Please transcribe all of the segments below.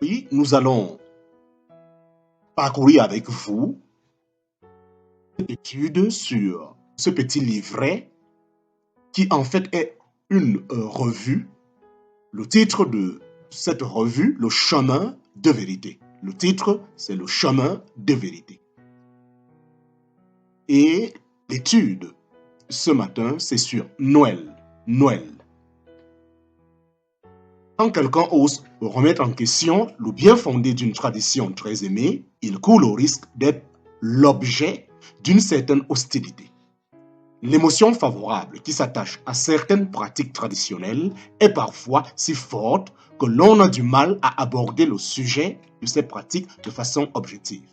Oui, nous allons parcourir avec vous une étude sur ce petit livret qui en fait est une revue. Le titre de cette revue, Le chemin de vérité. Le titre, c'est Le chemin de vérité. Et l'étude ce matin, c'est sur Noël. Noël. Quand quelqu'un ose remettre en question le bien fondé d'une tradition très aimée, il court le risque d'être l'objet d'une certaine hostilité. L'émotion favorable qui s'attache à certaines pratiques traditionnelles est parfois si forte que l'on a du mal à aborder le sujet de ces pratiques de façon objective.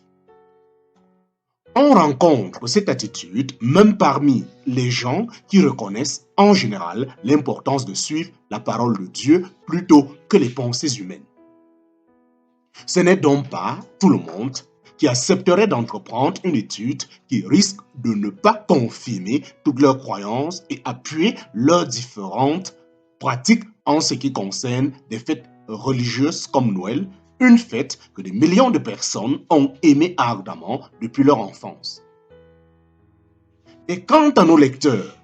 On rencontre cette attitude même parmi les gens qui reconnaissent en général l'importance de suivre la parole de Dieu plutôt que les pensées humaines. Ce n'est donc pas tout le monde qui accepterait d'entreprendre une étude qui risque de ne pas confirmer toutes leurs croyances et appuyer leurs différentes pratiques en ce qui concerne des fêtes religieuses comme Noël, une fête que des millions de personnes ont aimée ardemment depuis leur enfance. Et quant à nos lecteurs,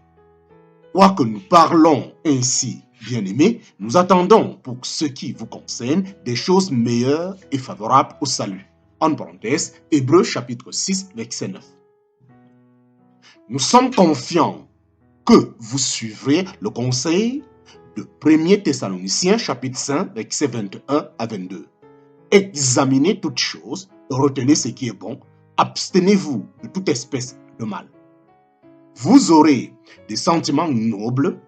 quoique nous parlons ainsi, bien-aimés, nous attendons pour ce qui vous concerne des choses meilleures et favorables au salut. En parenthèse, Hébreux chapitre 6, verset 9. Nous sommes confiants que vous suivrez le conseil de 1 Thessaloniciens chapitre 5, verset 21 à 22. Examinez toutes choses, retenez ce qui est bon, abstenez-vous de toute espèce de mal. Vous aurez des sentiments nobles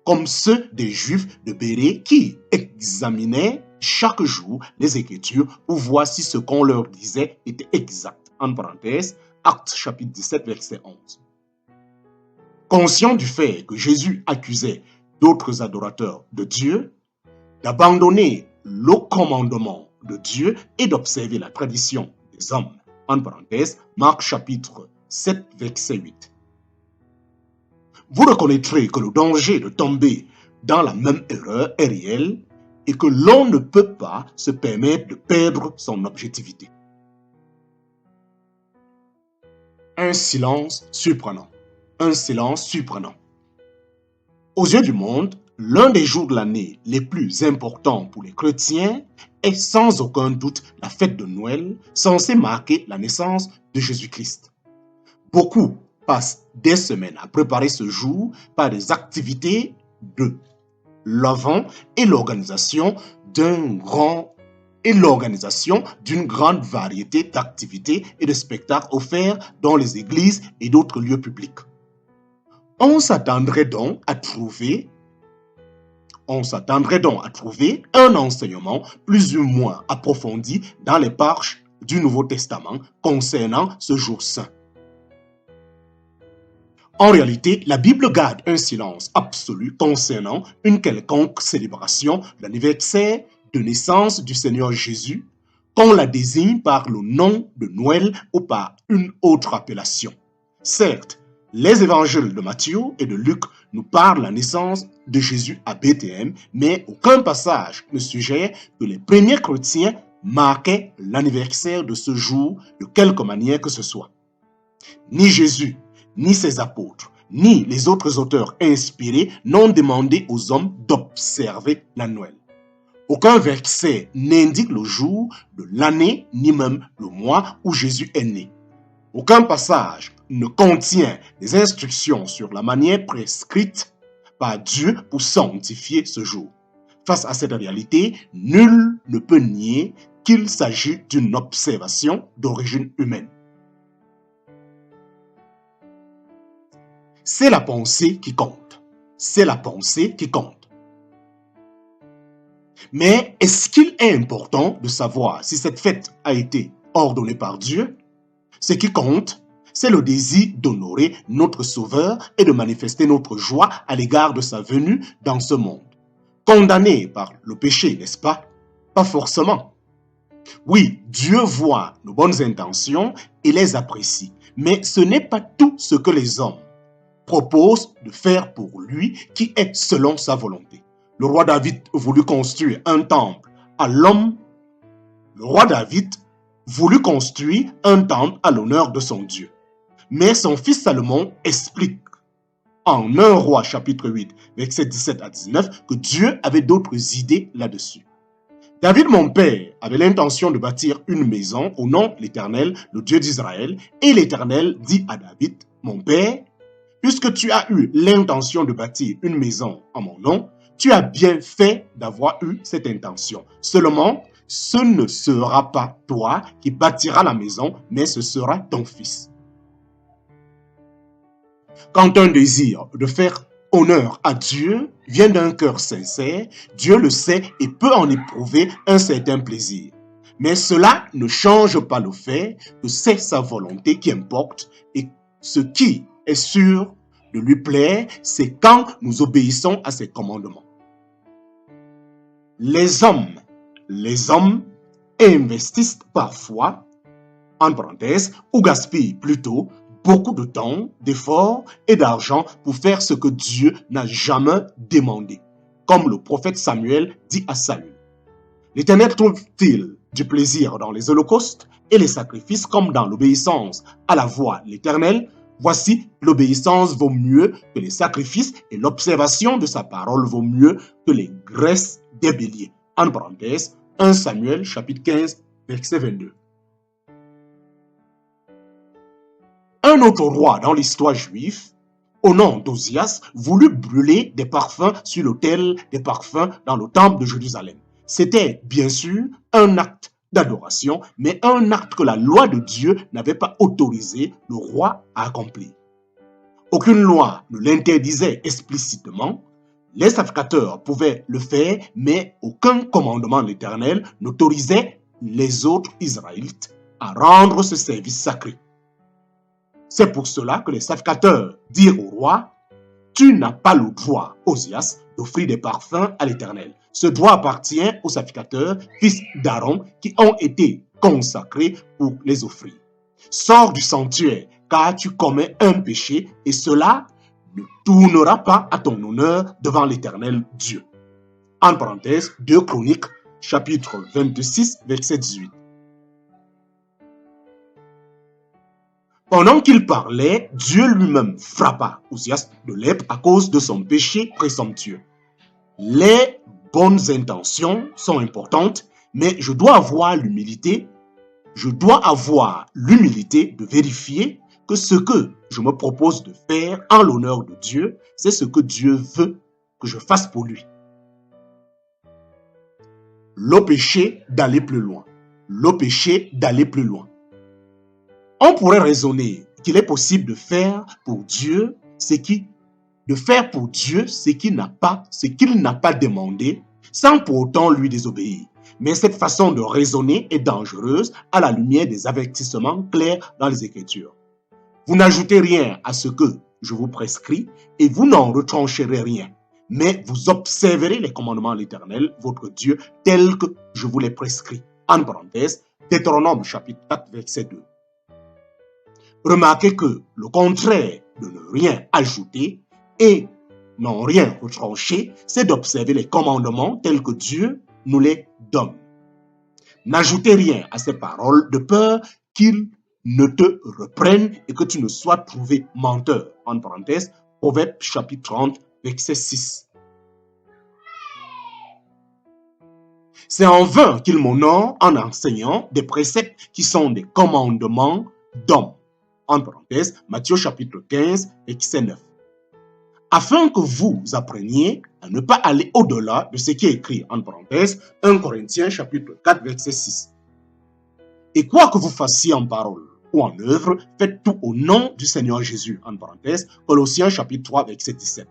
comme ceux des Juifs de Bérée qui examinaient chaque jour les Écritures pour voir si ce qu'on leur disait était exact. En parenthèse, Actes chapitre 17, verset 11. Conscient du fait que Jésus accusait d'autres adorateurs de Dieu d'abandonner le commandement de Dieu et d'observer la tradition des hommes. En parenthèse, Marc chapitre 7, verset 8. Vous reconnaîtrez que le danger de tomber dans la même erreur est réel et que l'on ne peut pas se permettre de perdre son objectivité. Un silence surprenant. Un silence surprenant. Aux yeux du monde, l'un des jours de l'année les plus importants pour les chrétiens est sans aucun doute la fête de Noël, censée marquer la naissance de Jésus-Christ. Beaucoup passent des semaines à préparer ce jour par des activités de l'avant et l'organisation d'une grande variété d'activités et de spectacles offerts dans les églises et d'autres lieux publics. On s'attendrait donc à trouver un enseignement plus ou moins approfondi dans les pages du Nouveau Testament concernant ce jour saint. En réalité, la Bible garde un silence absolu concernant une quelconque célébration de l'anniversaire de naissance du Seigneur Jésus, qu'on la désigne par le nom de Noël ou par une autre appellation. Certes, les évangiles de Matthieu et de Luc nous parlent de la naissance de Jésus à Bethléem, mais aucun passage ne suggère que les premiers chrétiens marquaient l'anniversaire de ce jour de quelque manière que ce soit. Ni Jésus, ni ses apôtres, ni les autres auteurs inspirés n'ont demandé aux hommes d'observer la Noël. Aucun verset n'indique le jour de l'année, ni même le mois où Jésus est né. Aucun passage ne contient des instructions sur la manière prescrite par Dieu pour sanctifier ce jour. Face à cette réalité, nul ne peut nier qu'il s'agit d'une observation d'origine humaine. C'est la pensée qui compte. C'est la pensée qui compte. Mais est-ce qu'il est important de savoir si cette fête a été ordonnée par Dieu? Ce qui compte, c'est le désir d'honorer notre Sauveur et de manifester notre joie à l'égard de sa venue dans ce monde. Condamné par le péché, n'est-ce pas? Pas forcément. Oui, Dieu voit nos bonnes intentions et les apprécie, mais ce n'est pas tout ce que les hommes proposent de faire pour lui qui est selon sa volonté. Le roi David voulut construire un temple à l'homme Le roi David voulut construire un temple à l'honneur de son Dieu. Mais son fils Salomon explique en 1 Roi chapitre 8, versets 17 à 19, que Dieu avait d'autres idées là-dessus. David, mon père, avait l'intention de bâtir une maison au nom de l'Éternel, le Dieu d'Israël, et l'Éternel dit à David, mon père, puisque tu as eu l'intention de bâtir une maison en mon nom, tu as bien fait d'avoir eu cette intention. Seulement, ce ne sera pas toi qui bâtiras la maison, mais ce sera ton fils. Quand un désir de faire honneur à Dieu vient d'un cœur sincère, Dieu le sait et peut en éprouver un certain plaisir. Mais cela ne change pas le fait que c'est sa volonté qui importe et ce qui est sûr de lui plaire, c'est quand nous obéissons à ses commandements. Les hommes investissent parfois, en parenthèse, ou gaspillent plutôt, beaucoup de temps, d'efforts et d'argent pour faire ce que Dieu n'a jamais demandé. Comme le prophète Samuel dit à Saül. L'Éternel trouve-t-il du plaisir dans les holocaustes et les sacrifices comme dans l'obéissance à la voix de l'Éternel? Voici, l'obéissance vaut mieux que les sacrifices et l'observation de sa parole vaut mieux que les graisses des béliers. En parenthèse, 1 Samuel chapitre 15, verset 22. Un autre roi dans l'histoire juive, au nom d'Ozias, voulut brûler des parfums sur l'autel des parfums dans le temple de Jérusalem. C'était bien sûr un acte d'adoration, mais un acte que la loi de Dieu n'avait pas autorisé le roi à accomplir. Aucune loi ne l'interdisait explicitement. Les sacrificateurs pouvaient le faire, mais aucun commandement de l'Éternel n'autorisait les autres Israélites à rendre ce service sacré. C'est pour cela que les sacrificateurs dirent au roi, « Tu n'as pas le droit, Ozias, d'offrir des parfums à l'Éternel. Ce droit appartient aux sacrificateurs, fils d'Aaron, qui ont été consacrés pour les offrir. Sors du sanctuaire, car tu commets un péché, et cela ne tournera pas à ton honneur devant l'Éternel Dieu. » En parenthèse, 2 Chroniques, chapitre 26, verset 18. Pendant qu'il parlait, Dieu lui-même frappa Ozias de lèpre à cause de son péché présomptueux. Les bonnes intentions sont importantes, mais je dois avoir l'humilité de vérifier que ce que je me propose de faire en l'honneur de Dieu, c'est ce que Dieu veut que je fasse pour lui. Le péché d'aller plus loin. Le péché d'aller plus loin. On pourrait raisonner qu'il est possible de faire pour Dieu ce qu'il n'a pas demandé, sans pour autant lui désobéir. Mais cette façon de raisonner est dangereuse à la lumière des avertissements clairs dans les Écritures. Vous n'ajoutez rien à ce que je vous prescris et vous n'en retrancherez rien. Mais vous observerez les commandements de l'Éternel, votre Dieu, tels que je vous les prescris. En parenthèse, Deutéronome chapitre 4, verset 2. Remarquez que le contraire de ne rien ajouter et n'en rien retrancher, c'est d'observer les commandements tels que Dieu nous les donne. N'ajoutez rien à ces paroles de peur qu'ils ne te reprennent et que tu ne sois trouvé menteur. En parenthèse, Proverbe chapitre 30, verset 6. C'est en vain qu'ils m'honorent en enseignant des préceptes qui sont des commandements d'hommes. En parenthèse, Matthieu chapitre 15, verset 9. Afin que vous appreniez à ne pas aller au-delà de ce qui est écrit, en parenthèse, 1 Corinthiens chapitre 4, verset 6. Et quoi que vous fassiez en parole ou en œuvre, faites tout au nom du Seigneur Jésus, en parenthèse, Colossiens chapitre 3, verset 17.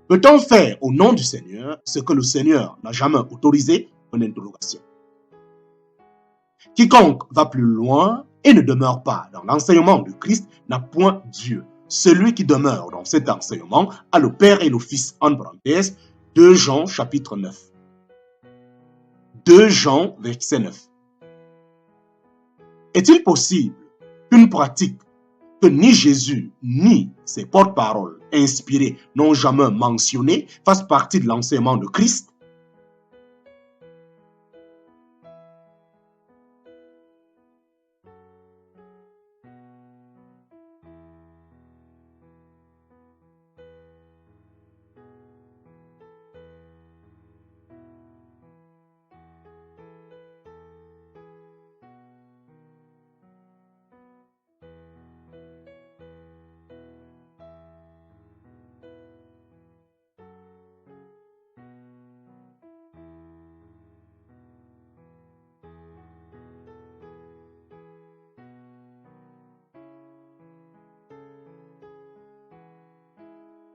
Peut-on faire au nom du Seigneur ce que le Seigneur n'a jamais autorisé? Une interrogation. Quiconque va plus loin et ne demeure pas dans l'enseignement de Christ n'a point Dieu. Celui qui demeure dans cet enseignement a le Père et le Fils, en parenthèse, 2 Jean chapitre 9. 2 Jean verset 9. Est-il possible qu'une pratique que ni Jésus ni ses porte-paroles inspirés n'ont jamais mentionné fasse partie de l'enseignement de Christ?